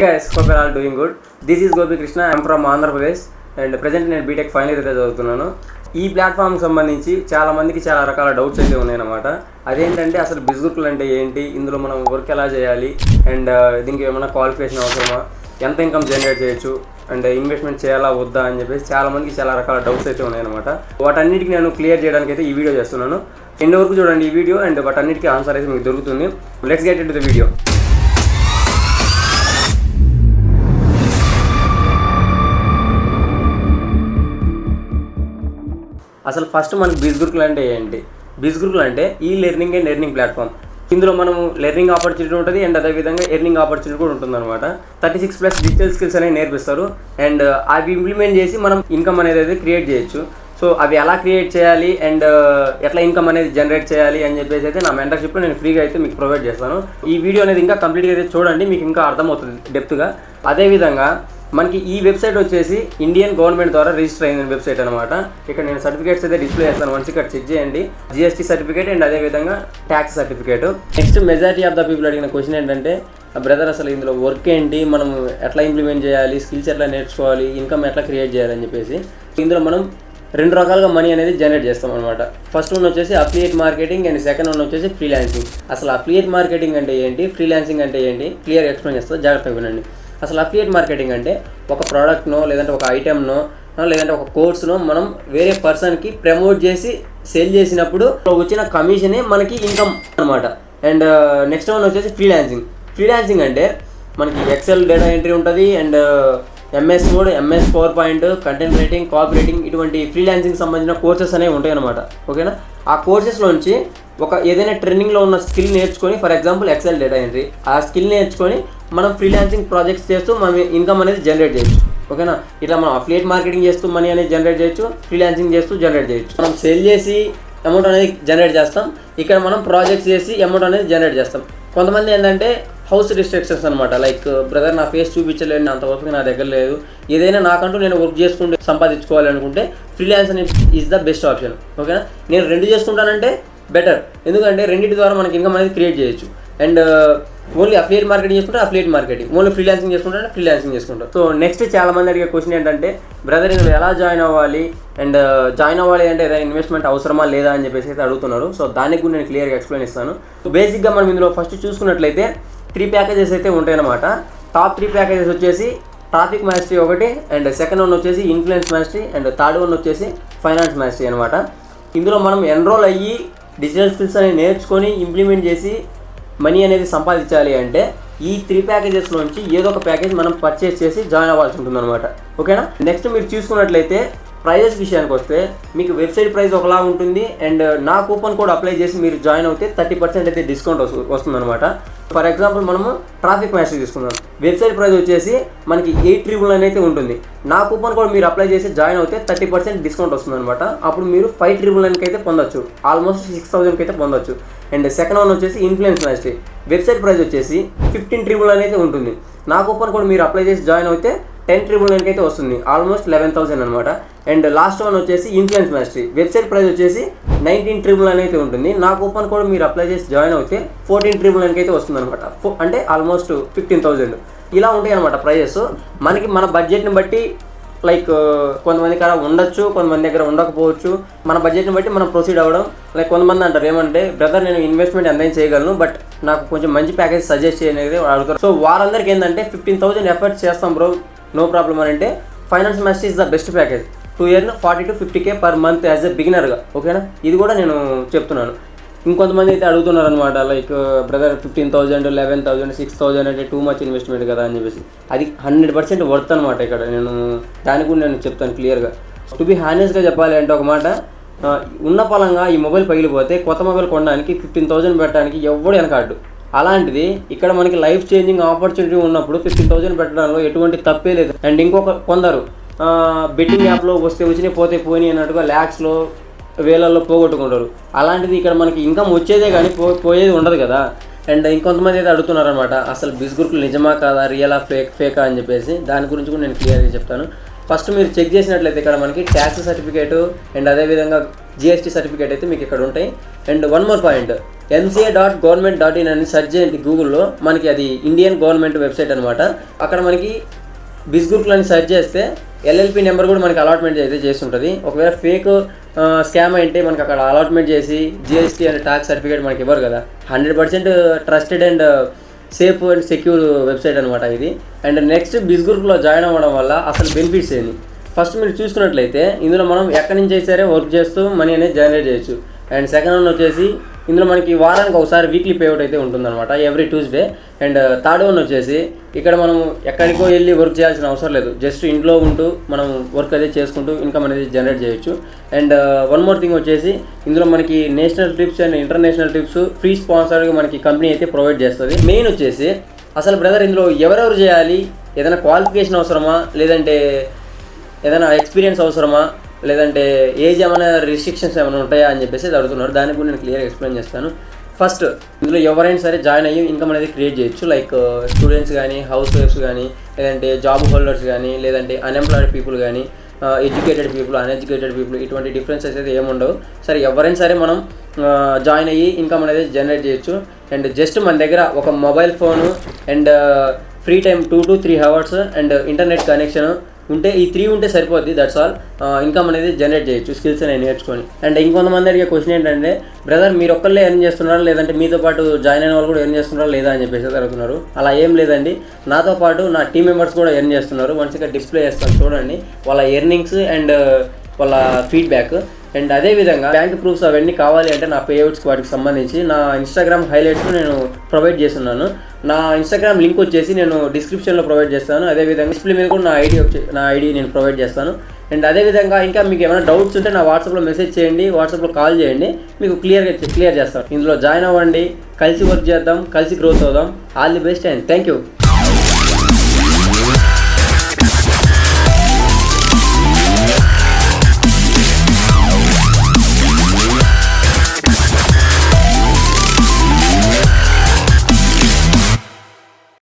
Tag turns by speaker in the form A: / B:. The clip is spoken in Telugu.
A: Guys, hope you are all doing good. This is Gopi Krishna. I am from Andhra Pradesh and present నేను బీటెక్ ఫైనల్ ఇయర్ చదువుతున్నాను. ఈ ప్లాట్ఫామ్కి సంబంధించి చాలా మందికి చాలా రకాల డౌట్స్ అయితే ఉన్నాయన్నమాట. అదేంటంటే అసలు బిజినెస్లు అంటే ఏంటి, ఇందులో మనం వర్క్ ఎలా చేయాలి, అండ్ దీనికి ఏమైనా క్వాలిఫికేషన్ అవసరమా, ఎంత ఇన్కమ్ జనరేట్ చేయొచ్చు, అండ్ ఇన్వెస్ట్మెంట్ చేయాలా వద్దా అని చెప్పేసి చాలా మందికి చాలా రకాల డౌట్స్ అయితే ఉన్నాయన్నమాట. వాటన్నిటికీ నేను క్లియర్ చేయడానికి అయితే ఈ వీడియో చేస్తున్నాను. ఎండ్ వరకు చూడండి ఈ వీడియో, అండ్ వాటన్నిటికీ ఆన్సర్ అయితే మీకు దొరుకుతుంది. Let's get in to the video. అసలు ఫస్ట్ మనకి బిజ్గ్రూపులు అంటే ఏంటి? బిజ్గ్రూపులు అంటే ఈ లెర్నింగ్ అండ్ ఎర్నింగ్ ప్లాట్ఫామ్. ఇందులో మనము లెర్నింగ్ ఆపర్చునిటీ ఉంటుంది అండ్ అదేవిధంగా ఎర్నింగ్ ఆపర్చునిటీ కూడా ఉంటుందన్నమాట. 36+ డిజిటల్ స్కిల్స్ అనేవి నేర్పిస్తారు అండ్ అవి ఇంప్లిమెంట్ చేసి మనం ఇన్కమ్ అనేది అయితే క్రియేట్ చేయొచ్చు. సో అవి ఎలా క్రియేట్ చేయాలి అండ్ ఎట్లా ఇన్కమ్ అనేది జనరేట్ చేయాలి అని చెప్పేసి అయితే నా మెంటర్షిప్లో నేను ఫ్రీగా అయితే మీకు ప్రొవైడ్ చేస్తాను. ఈ వీడియో అనేది ఇంకా కంప్లీట్గా అయితే చూడండి, మీకు ఇంకా అర్థమవుతుంది డెప్త్గా. అదేవిధంగా మనకి ఈ వెబ్సైట్ వచ్చేసి ఇండియన్ గవర్నమెంట్ ద్వారా రిజిస్టర్ అయిన వెబ్సైట్ అనమాట. ఇక్కడ నేను సర్టిఫికేట్స్ అయితే డిస్ప్లే చేస్తాను, వన్స్ ఇక్కడ చెక్ చేయండి. GST సర్టిఫికేట్ అండ్ అదేవిధంగా tax certificate. Next majority of the people అడిగిన క్వశ్చన్ ఏంటంటే, బ్రదర్ అసలు ఇందులో వర్క్ ఏంటి, మనం ఎట్లా ఇంప్లిమెంట్ చేయాలి, స్కిల్స్ ఎట్లా నేర్చుకోవాలి, ఇన్కమ్ ఎట్లా క్రియేట్ చేయాలని చెప్పేసి. ఇందులో మనం 2 రకాలుగా మనీ అనేది జనరేట్ చేస్తాం అనమాట. ఫస్ట్ వన్ వచ్చేసి affiliate marketing and second one వచ్చేసి ఫ్రీలాన్సింగ్. అసలు అఫిలియేట్ మార్కెటింగ్ అంటే ఏంటి, ఫ్రీలాన్సింగ్ అంటే ఏంటి క్లియర్ ఎక్స్ప్లెయిన్ చేస్తాను, జాగ్రత్తగా వినండి. అసలు అఫిలియేట్ మార్కెటింగ్ అంటే ఒక ప్రోడక్ట్నో లేదంటే ఒక ఐటెంనో లేదంటే ఒక కోర్స్నో మనం వేరే పర్సన్కి ప్రమోట్ చేసి సేల్ చేసినప్పుడు వచ్చిన కమిషనే మనకి ఇన్కమ్ అనమాట. అండ్ నెక్స్ట్ వన్ వచ్చేసి ఫ్రీలాన్సింగ్. ఫ్రీలాన్సింగ్ అంటే మనకి ఎక్సెల్ డేటా ఎంట్రీ ఉంటుంది and MS Word, MS PowerPoint, content writing, copy writing, ఇటువంటి ఫ్రీలాన్సింగ్ సంబంధించిన కోర్సెస్ అనేవి ఉంటాయి అనమాట. ఓకేనా? ఆ కోర్సెస్లోంచి ఒక ఏదైనా ట్రెండింగ్లో ఉన్న స్కిల్ నేర్చుకొని, for example Excel data entry, ఆ స్కిల్ నేర్చుకొని మనం ఫ్రీలాన్సింగ్ ప్రాజెక్ట్స్ చేస్తూ మనం ఇన్కమ్ అనేది జనరేట్ చేయొచ్చు. ఓకేనా? ఇట్లా మనం అఫిలియేట్ మార్కెటింగ్ చేస్తూ మనీ అనేది జనరేట్ చేయొచ్చు, ఫ్రీలాన్సింగ్ చేస్తూ జనరేట్ చేయొచ్చు. మనం సేల్ చేసి అమౌంట్ అనేది జనరేట్ చేస్తాం, ఇక్కడ మనం ప్రాజెక్ట్స్ చేసి అమౌంట్ అనేది జనరేట్ చేస్తాం. కొంతమంది ఏంటంటే హౌస్ రిస్ట్రిక్షన్స్ అనమాట, లైక్ బ్రదర్ నా ఫేస్ చూపించలేను, అంత వరకు నా దగ్గర లేదు, ఏదైనా నాకంటూ నేను వర్క్ చేసుకుంటూ సంపాదించుకోవాలి అనుకుంటే freelancing is the best option. ఓకేనా? నేను 2 చేసుకుంటానంటే బెటర్, ఎందుకంటే రెండింటి ద్వారా మనకి ఇన్కమ్ అనేది క్రియేట్ చేయొచ్చు. అండ్ ఓన్లీ అఫిలియేట్ మార్కెటింగ్ చేసుకుంటే అఫిలియేట్ మార్కెటింగ్, ఓన్లీ ఫ్రీలాన్సింగ్ చేసుకుంటే ఫ్రీలాన్సింగ్ చేసుకుంటారు. సో నెక్స్ట్ చాలా మంది అడిగే క్వశ్చన్ ఏంటంటే, బ్రదర్ ఇందులో ఎలా జాయిన్ అవ్వాలి అండ్ జాయిన్ అవ్వాలి అంటే ఏదైనా ఇన్వెస్ట్మెంట్ అవసరమా లేదా అని చెప్పేసి అయితే అడుగుతున్నారు. సో దానికి కూడా నేను క్లియర్గా ఎక్స్ప్లెయిన్ ఇస్తాను. సో బేసిక్గా మనం ఇందులో ఫస్ట్ చూసుకున్నట్లయితే 3 ప్యాకేజెస్ అయితే ఉంటాయన్నమాట. టాప్ 3 ప్యాకేజెస్ వచ్చేసి ట్రాఫిక్ మాస్టరీ ఒకటి, అండ్ సెకండ్ వన్ వచ్చేసి influence mastery, and third one వచ్చేసి ఫైనాన్స్ మాస్టరీ అనమాట. ఇందులో మనం ఎన్రోల్ అయ్యి డిజిటల్ స్కిల్స్ అనేవి నేర్చుకొని ఇంప్లిమెంట్ చేసి మనీ అనేది సంపాదించాలి అంటే ఈ 3 ప్యాకేజెస్లోంచి ఏదో ఒక ప్యాకేజ్ మనం పర్చేస్ చేసి జాయిన్ అవ్వాల్సి ఉంటుంది అనమాట. ఓకేనా? నెక్స్ట్ మీరు చూసుకున్నట్లయితే ప్రైజెస్ విషయానికి వస్తే మీకు వెబ్సైట్ ప్రైస్ ఒకలా ఉంటుంది అండ్ నా కూపన్ కోడ్ అప్లై చేసి మీరు జాయిన్ అవుతే 30% అయితే డిస్కౌంట్ వస్తుందన్నమాట. ఫర్ ఎగ్జాంపుల్ మనము ట్రాఫిక్ మాస్టరీ తీసుకుందాం, వెబ్సైట్ ప్రైస్ వచ్చేసి మనకి 8,999 అయితే ఉంటుంది. నా కూపన్ కోడ్ మీరు అప్లై చేసి జాయిన్ అవుతే 30% డిస్కౌంట్ వస్తుందన్నమాట. అప్పుడు మీరు 5,999 అయితే పొందొచ్చు, ఆల్మోస్ట్ 6,000 అయితే పొందొచ్చు. అండ్ సెకండ్ వన్ వచ్చేసి ఇన్ఫ్లుయెన్స్ మాస్టరీ, వెబ్సైట్ ప్రైస్ వచ్చేసి 15,999 అయితే ఉంటుంది. నా కూపన్ కోడ్ మీరు అప్లై చేసి జాయిన్ అయితే 10,999 అయితే వస్తుంది, ఆల్మోస్ట్ 11,000 అనమాట. అండ్ లాస్ట్ వన్ వచ్చేసి ఇన్ఫ్లుయెన్స్ మాస్టరీ, వెబ్సైట్ ప్రైస్ వచ్చేసి 19,999 అయితే ఉంటుంది. నా కూపన్ కోడ్ మీరు అప్లై చేసి జాయిన్ అయితే 14,999 అయితే వస్తుంది అనమాట, అంటే ఆల్మోస్ట్ 15,000. ఇలా ఉంటాయి అనమాట ప్రైజెస్. మనకి మన బడ్జెట్ని బట్టి లైక్ కొంతమంది దగ్గర ఉండొచ్చు, కొంతమంది దగ్గర ఉండకపోవచ్చు. మన బడ్జెట్ని బట్టి మనం ప్రొసీడ్ అవ్వడం. లైక్ కొంతమంది అంటారు ఏమంటే, బ్రదర్ నేను ఇన్వెస్ట్మెంట్ ఎంతైనా చేయగలను, బట్ నాకు కొంచెం మంచి ప్యాకేజ్ సజెస్ట్ చేయనేది అడుగుతారు. సో వారందరికీ ఏంటంటే 15,000 ఎఫర్ట్స్ చేస్తాం బ్రో, నో ప్రాబ్లం అని అంటే finance mastery is the best package to earn 40 to 50K per month as a బిగినర్గా. ఓకేనా? ఇది కూడా నేను చెప్తున్నాను. ఇంకొంతమంది అయితే అడుగుతున్నారు అనమాట, లైక్ బ్రదర్ 15,000, 11,000, 6,000 అంటే టూ మచ్ ఇన్వెస్ట్మెంట్ కదా అని చెప్పేసి. అది 100% వర్త్ అనమాట. ఇక్కడ నేను దానికి కూడా నేను చెప్తాను క్లియర్గా. టు బి హానెస్ట్గా చెప్పాలి అంటే ఒక మాట, ఉన్న పలంగా ఈ మొబైల్ పగిలిపోతే కొత్త మొబైల్ కొనడానికి 15,000 పెట్టడానికి ఎవడు వెనకాడు. అలాంటిది ఇక్కడ మనకి లైఫ్ చేంజింగ్ ఆపర్చునిటీ ఉన్నప్పుడు 15,000 పెట్టడంలో ఎటువంటి తప్పే లేదు. అండ్ ఇంకొక కొందరు బెట్టింగ్ యాప్లో వస్తే వచ్చినాయి పోతే పోయినాయి అన్నట్టుగా ల్యాక్స్లో వేలల్లో పోగొట్టుకుంటారు. అలాంటిది ఇక్కడ మనకి ఇన్కమ్ వచ్చేదే కానీ పోయేది ఉండదు కదా. అండ్ ఇంకొంతమంది అయితే అడుగుతున్నారనమాట, అసలు బిజ్గ్రూపులు నిజమా కాదా, రియలా ఫేకా అని చెప్పేసి. దాని గురించి కూడా నేను క్లియర్గా చెప్తాను. ఫస్ట్ మీరు చెక్ చేసినట్లయితే ఇక్కడ మనకి ట్యాక్స్ సర్టిఫికేట్ అండ్ అదేవిధంగా జిఎస్టీ సర్టిఫికేట్ అయితే మీకు ఇక్కడ ఉంటాయి. And one more point, mca.government.in అని సెర్చ్ చేయండి గూగుల్లో, మనకి అది ఇండియన్ గవర్నమెంట్ వెబ్సైట్ అనమాట. అక్కడ మనకి బిస్గురుకుల్ అని సెర్చ్ చేస్తే ఎల్ఎల్పి నెంబర్ కూడా మనకి అలాట్మెంట్ అయితే చేసి ఉంటుంది. ఒకవేళ ఫేక్ స్కామ్ అయితే మనకి అక్కడ అలాట్మెంట్ చేసి జిఎస్టీ అండ్ ట్యాక్స్ సర్టిఫికేట్ మనకి ఇవ్వరు కదా. 100% trusted and safe and secure website అనమాట ఇది. అండ్ నెక్స్ట్ బిస్గురుకుల్లో జాయిన్ అవ్వడం వల్ల అసలు బెనిఫిట్స్ ఏంటి ఫస్ట్ మీరు చూసుకున్నట్లయితే ఇందులో మనం ఎక్కడి నుంచి అయితే సరే వర్క్ చేస్తూ మనీ అనేది జనరేట్ చేయొచ్చు. అండ్ సెకండ్ వన్ వచ్చేసి ఇందులో మనకి వారానికి ఒకసారి వీక్లీ పేఅవుట్ అయితే ఉంటుందన్నమాట, every Tuesday. And third one వచ్చేసి ఇక్కడ మనం ఎక్కడికో వెళ్ళి వర్క్ చేయాల్సిన అవసరం లేదు, జస్ట్ ఇంట్లో ఉంటూ మనం వర్క్ అయితే చేసుకుంటూ ఇన్కమ్ అనేది జనరేట్ చేయొచ్చు. అండ్ వన్ మోర్ థింగ్ వచ్చేసి ఇందులో మనకి national trips and international trips free స్పాన్సర్గా మనకి కంపెనీ అయితే ప్రొవైడ్ చేస్తుంది. మెయిన్ వచ్చేసి అసలు బ్రదర్ ఇందులో ఎవరెవరు చేయాలి, ఏదైనా క్వాలిఫికేషన్ అవసరమా, లేదంటే ఏదైనా ఎక్స్పీరియన్స్ అవసరమా, లేదంటే ఏజ్ ఏమైనా రిస్ట్రిక్షన్స్ ఏమైనా ఉంటాయా అని చెప్పేసి అడుగుతున్నారు. దానికి కూడా నేను క్లియర్గా ఎక్స్ప్లెయిన్ చేస్తాను. ఫస్ట్ ఇందులో ఎవరైనా సరే జాయిన్ అయ్యి ఇన్కమ్ అనేది క్రియేట్ చేయొచ్చు. లైక్ స్టూడెంట్స్ కానీ, హౌస్ వైఫ్స్ కానీ, లేదంటే జాబ్ హోల్డర్స్ కానీ, లేదంటే అన్ఎంప్లాయిడ్ పీపుల్ కానీ, ఎడ్యుకేటెడ్ పీపుల్, అన్ఎడ్యుకేటెడ్ పీపుల్, ఇటువంటి డిఫరెన్సెస్ అయితే ఏముండవు. సరే ఎవరైనా సరే మనం జాయిన్ అయ్యి ఇన్కమ్ అనేది జనరేట్ చేయొచ్చు. అండ్ జస్ట్ మన దగ్గర ఒక mobile phone and free time 2 to 3 hours and internet connection ఉంటే, ఈ 3 ఉంటే సరిపోద్ది. That's all. ఇన్కమ్ అనేది జనరేట్ చేయొచ్చు స్కిల్స్ అనేది నేర్చుకొని. అండ్ ఇంకొంతమంది అడిగే క్వశ్చన్ ఏంటంటే, బ్రదర్ మీరు ఒక్కళ్ళే ఎర్న్ చేస్తున్నారా, లేదంటే మీతో పాటు జాయిన్ అయిన వాళ్ళు కూడా ఎర్న్ చేస్తున్నారా లేదా అని చెప్పేసి అడుగుతున్నారు. అలా ఏం లేదండి, నాతో పాటు నా టీం మెంబర్స్ కూడా ఎర్న్ చేస్తున్నారు. మంచిగా డిస్ప్లే చేస్తాను చూడండి వాళ్ళ ఎర్నింగ్స్ అండ్ వాళ్ళ ఫీడ్బ్యాక్. అండ్ అదేవిధంగా బ్యాంక్ ప్రూఫ్స్ అవన్నీ కావాలి అంటే నా పేఅవుట్స్కి వాటికి సంబంధించి నా ఇన్స్టాగ్రామ్ హైలైట్స్ నేను ప్రొవైడ్ చేస్తున్నాను. నా ఇన్స్టాగ్రామ్ లింక్ వచ్చేసి నేను డిస్క్రిప్షన్లో ప్రొవైడ్ చేస్తాను. అదేవిధంగా డిస్ప్లే మీద కూడా నా ఐడి నేను ప్రొవైడ్ చేస్తాను. అండ్ అదేవిధంగా ఇంకా మీకు ఏమైనా డౌట్స్ ఉంటే నా వాట్సాప్లో మెసేజ్ చేయండి, వాట్సాప్లో కాల్ చేయండి, మీకు క్లియర్ చేస్తాను. ఇందులో జాయిన్ అవ్వండి, కలిసి వర్క్ చేద్దాం, కలిసి గ్రోత్ అవుదాం. All the best and thank you.